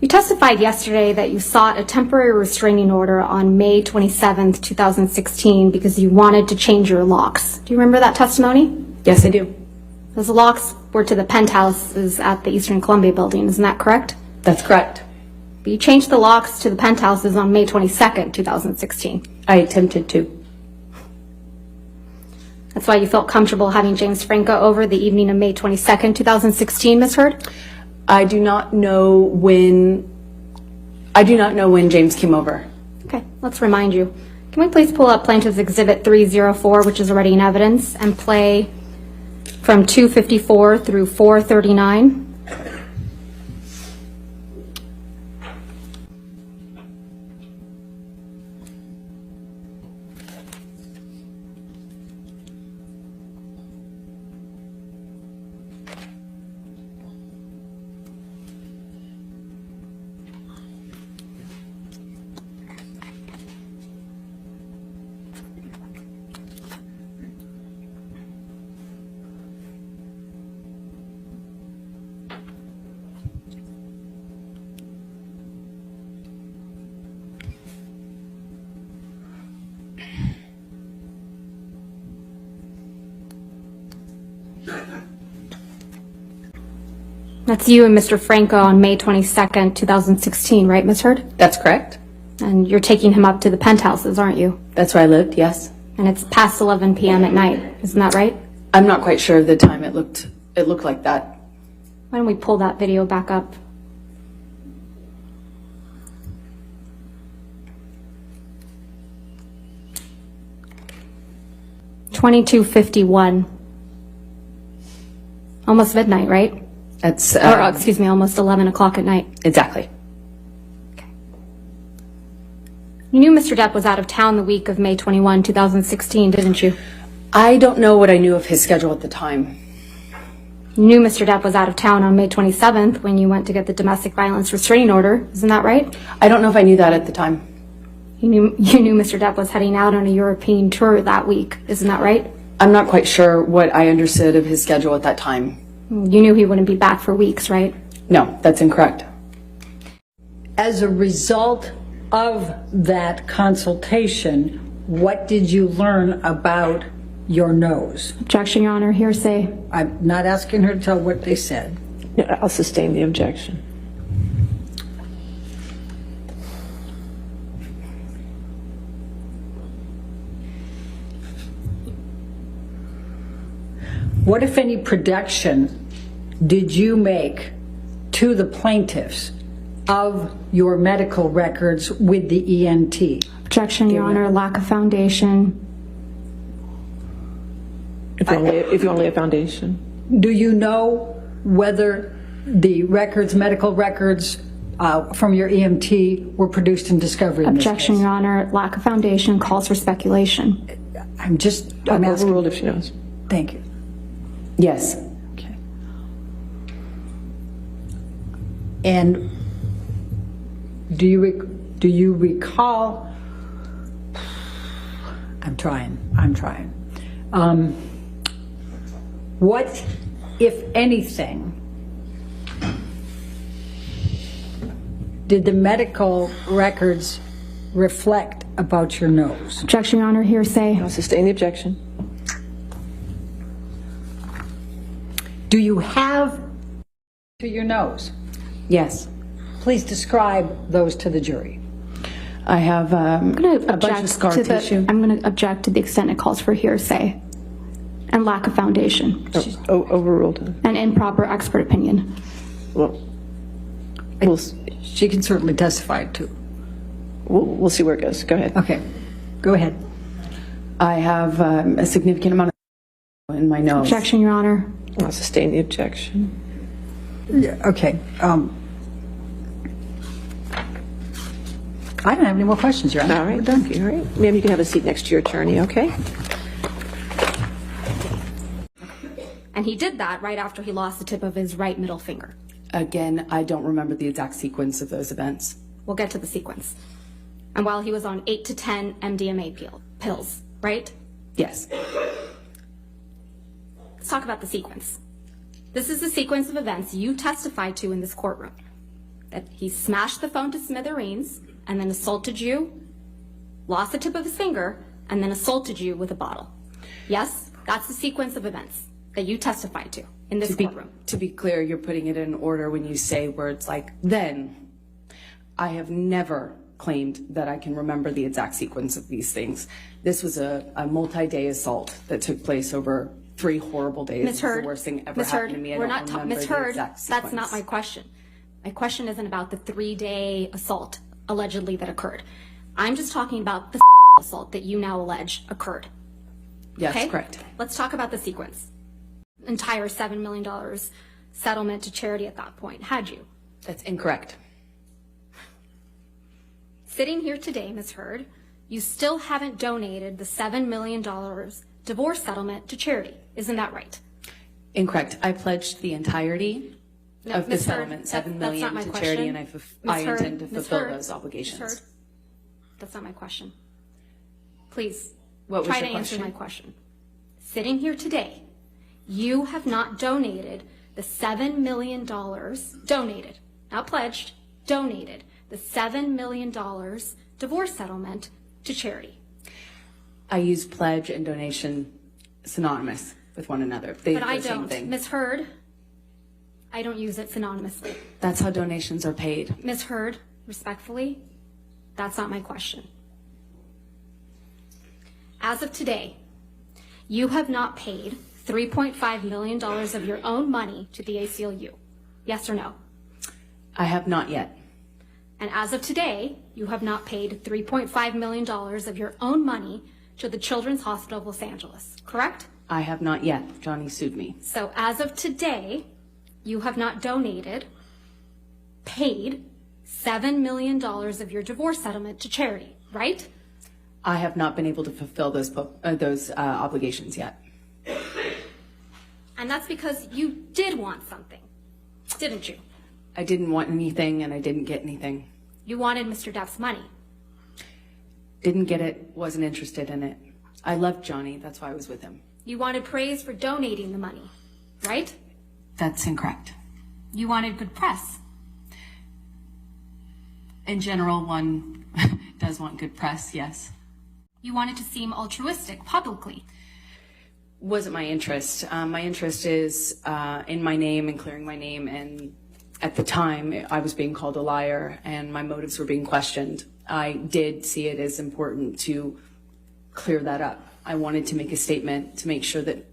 You testified yesterday that you sought a temporary restraining order on May 27th, 2016 because you wanted to change your locks. Do you remember that testimony? Yes, I do. Those locks were to the penthouses at the Eastern Columbia building, isn't that correct? That's correct. But you changed the locks to the penthouses on May 22nd, 2016. I attempted to. That's why you felt comfortable having James Franco over the evening of May 22nd, 2016, Ms. Heard? I do not know when James came over. Okay, let's remind you. Can we please pull up Plaintiff's Exhibit 304, which is already in evidence, and play from 254 through 439? That's you and Mr. Franco on May 22nd, 2016, right, Ms. Heard? That's correct. And you're taking him up to the penthouses, aren't you? That's where I lived, yes. And it's past 11 p.m. at night, isn't that right? I'm not quite sure of the time it looked like that. Why don't we pull that video back up? $22:51. Almost midnight, right? That's Excuse me, almost 11 o'clock at night. Exactly. Okay. You knew Mr. Depp was out of town the week of May 21, 2016, didn't you? I don't know what I knew of his schedule at the time. You knew Mr. Depp was out of town on May 27th when you went to get the domestic violence restraining order, isn't that right? I don't know if I knew that at the time. You knew Mr. Depp was heading out on a European tour that week, isn't that right? I'm not quite sure what I understood of his schedule at that time. You knew he wouldn't be back for weeks, right? No, that's incorrect. As a result of that consultation, what did you learn about your nose? Objection, Your Honor. Hearsay. I'm not asking her to tell what they said. Yeah, I'll sustain the objection. What, if any, production did you make to the plaintiffs of your medical records with the ENT? Objection, Your Honor. Lack of foundation. If you only have foundation. Do you know whether the records, medical records from your EMT were produced in discovery in this Objection, case? Your Honor. Lack of foundation calls for speculation. I'm asking. Overruled if she knows. Thank you. Yes. Okay. And do you recall? I'm trying. What, if anything, did the medical records reflect about your nose? Objection, Your Honor. Hearsay. I'll sustain the objection. Do you have to your nose? Yes. Please describe those to the jury. I have a bunch of scar tissue. I'm going to object to the extent it calls for hearsay and lack of foundation Overruled. and improper expert opinion. Well, She can certainly testify too. we'll see where it goes. Go ahead. Okay, go ahead. I have a significant amount of in my nose. Objection, Your Honor. I'll sustain the objection. Yeah, okay. I don't have any more questions, Your Honor. All right, thank you. All right, ma'am, you can have a seat next to your attorney, okay? And he did that right after he lost the tip of his right middle finger. Again, I don't remember the exact sequence of those events. We'll get to the sequence. And while he was on 8 to 10 MDMA pills, right? Yes. Let's talk about the sequence. This is the sequence of events you testified to in this courtroom. that he smashed the phone to smithereens and then assaulted you, lost the tip of his finger, and then assaulted you with a bottle. Yes, that's the sequence of events that you testified to in this courtroom. To be clear, you're putting it in order when you say words like then. I have never claimed that I can remember the exact sequence of these things. This was a multi-day assault that took place over 3 horrible days. Ms. Heard, It's the worst thing ever Ms. happened Heard, to me. I we're don't not remember Ms. the Heard, exact that's sequence. not my question. My question isn't about the 3-day assault allegedly that occurred. I'm just talking about the assault that you now allege occurred. Yes, Okay? correct. Let's talk about the sequence. Entire $7 million settlement to charity at that point, had you? That's incorrect. Sitting here today, Ms. Heard, you still haven't donated the $7 million divorce settlement to charity. Isn't that right? Incorrect. I pledged the entirety No, of the Ms. Heard, settlement, that's $7 not million my to question. charity, and I Ms. intend to Heard, Ms. fulfill Heard, those obligations. Ms. Heard, that's not my question. Please, What was try your to answer question? my question. Sitting here today, you have not donated the $7 million, donated, not pledged, donated the $7 million divorce settlement to charity. I use pledge and donation synonymous with one another. They're But I the same don't. thing. Ms. Heard, I don't use it synonymously. That's how donations are paid. Ms. Heard, respectfully, that's not my question. As of today, you have not paid $3.5 million of your own money to the ACLU. Yes or no? I have not yet. And as of today, you have not paid $3.5 million of your own money to the Children's Hospital of Los Angeles, correct? I have not yet. Johnny sued me. So as of today, you have not donated, paid $7 million of your divorce settlement to charity, right? I have not been able to fulfill those obligations yet. And that's because you did want something, didn't you? I didn't want anything, and I didn't get anything. You wanted Mr. Depp's money. Didn't get it, wasn't interested in it. I loved Johnny, that's why I was with him. You wanted praise for donating the money, right? That's incorrect. You wanted good press. In general, one does want good press, yes. You wanted to seem altruistic publicly. Wasn't my interest. My interest is in my name and clearing my name, and at the time I was being called a liar and my motives were being questioned. I did see it as important to clear that up. I wanted to make a statement to make sure that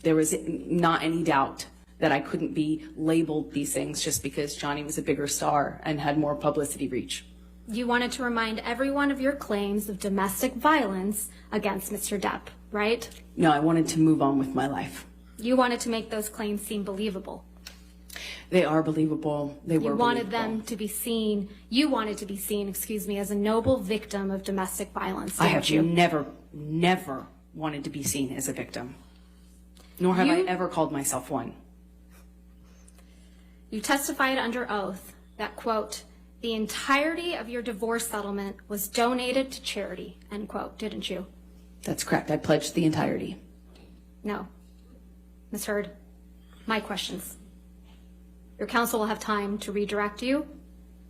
there was not any doubt that I couldn't be labeled these things just because Johnny was a bigger star and had more publicity reach. You wanted to remind everyone of your claims of domestic violence against Mr. Depp, right? No, I wanted to move on with my life. You wanted to make those claims seem believable. They are believable. They were You wanted believable. them to be seen, you wanted to be seen, as a noble victim of domestic violence, I didn't have you? never wanted to be seen as a victim. Nor have I You- ever called myself one. You testified under oath that, quote, the entirety of your divorce settlement was donated to charity, end quote, didn't you? That's correct. I pledged the entirety. No. Ms. Heard, my questions. Your counsel will have time to redirect you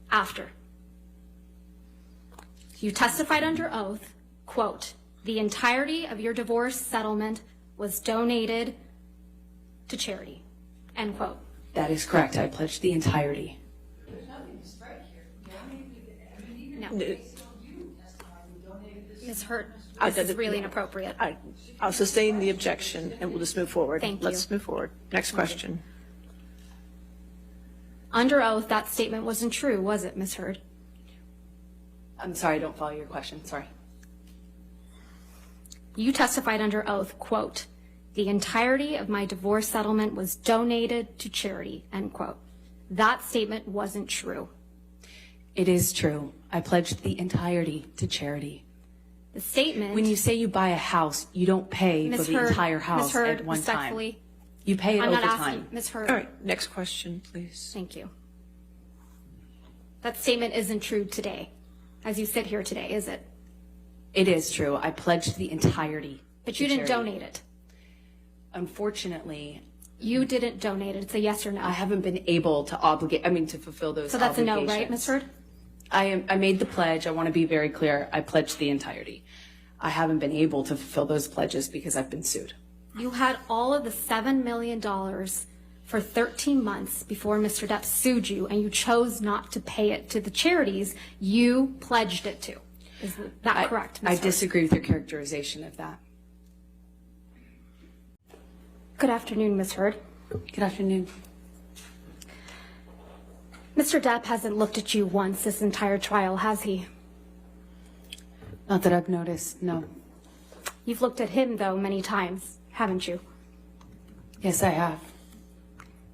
after. You testified under oath, quote, the entirety of your divorce settlement was donated to charity, end quote. That is correct. I pledged the entirety. No. Ms. Heard, this is really inappropriate. I'll sustain the objection and we'll just move forward. Thank you. Let's move forward. Next question. Under oath, that statement wasn't true, was it, Ms. Heard? I'm sorry, I don't follow your question. Sorry. You testified under oath, quote, the entirety of my divorce settlement was donated to charity, end quote. That statement wasn't true. It is true. I pledged the entirety to charity. The statement... When you say you buy a house, you don't pay for Ms. the Heard, entire house Ms. Heard, at one time. respectfully, You pay it I'm over not time. asking, Ms. Heard. All right, next question, please. Thank you. That statement isn't true today, as you sit here today, is it? It is true. I pledged the entirety. But to you didn't charity. donate it. Unfortunately, You didn't donate it. It's a yes or no. I haven't been able to to fulfill those So that's a no, right, obligations. Ms. Turd? I made the pledge. I want to be very clear. I pledged the entirety. I haven't been able to fulfill those pledges because I've been sued. You had all of the $7 million for 13 months before Mr. Depp sued you, and you chose not to pay it to the charities you pledged it to. Is that correct, Ms. I Turd? disagree with your characterization of that. Good afternoon, Ms. Turd. Good afternoon. Mr. Depp hasn't looked at you once this entire trial, has he? Not that I've noticed, no. You've looked at him, though, many times, haven't you? Yes, I have.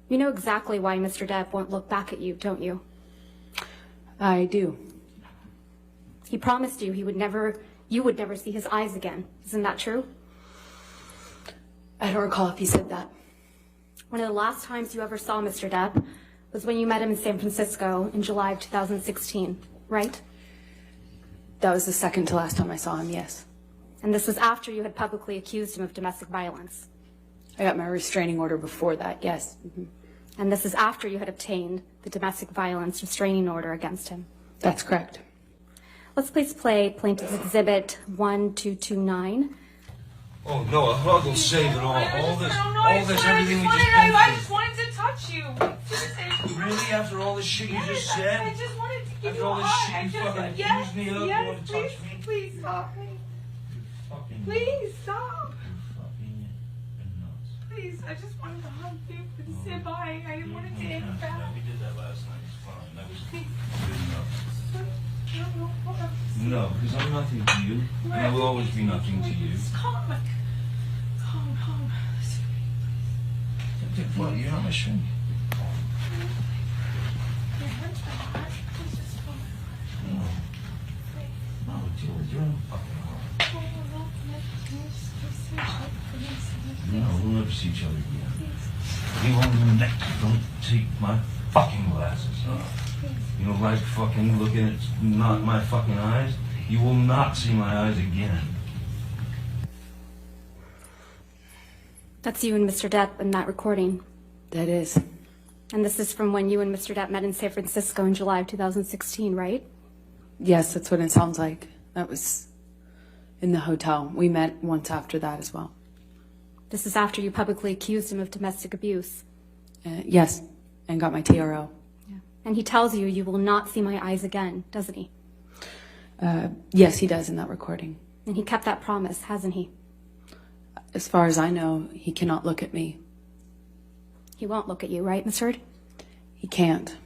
You know exactly why Mr. Depp won't look back at you, don't you? I do. He promised you you would never see his eyes again. Isn't that true? I don't recall if he said that. One of the last times you ever saw Mr. Depp was when you met him in San Francisco in July of 2016, right? That was the second to last time I saw him, yes. And this was after you had publicly accused him of domestic violence. I got my restraining order before that, yes. Mm-hmm. And this is after you had obtained the domestic violence restraining order against him. That's correct. Let's please play Plaintiff's Exhibit 1229. Oh no, a hug will save it all. All this, everything we just I been just wanted to touch you. through. Really? After all this shit you just said? I just wanted to give After you all a this hug. shit you fucking accused me of? You Yes, want to touch please, me? please stop me. Fucking, Please stop. fucking nuts. Please, I just wanted to hug you and say bye. I wanted to end Yeah, back. we did that last night. It's fine. That was good enough. No, No, because I'm nothing to you. And I will always be nothing to you. Calm. What? You're not my shrink. No, you're in fucking heart. No, we'll never see each other again. You won't neck. Don't take my fucking glasses off. You don't like fucking looking at not my fucking eyes? You will not see my eyes again. That's you and Mr. Depp in that recording. That is. And this is from when you and Mr. Depp met in San Francisco in July of 2016, right? Yes, that's what it sounds like. That was in the hotel. We met once after that as well. This is after you publicly accused him of domestic abuse. Yes, and got my TRO. And he tells you you will not see my eyes again, doesn't he? Yes, he does in that recording. And he kept that promise, hasn't he? As far as I know, he cannot look at me. He won't look at you, right, Ms. Turd? He can't.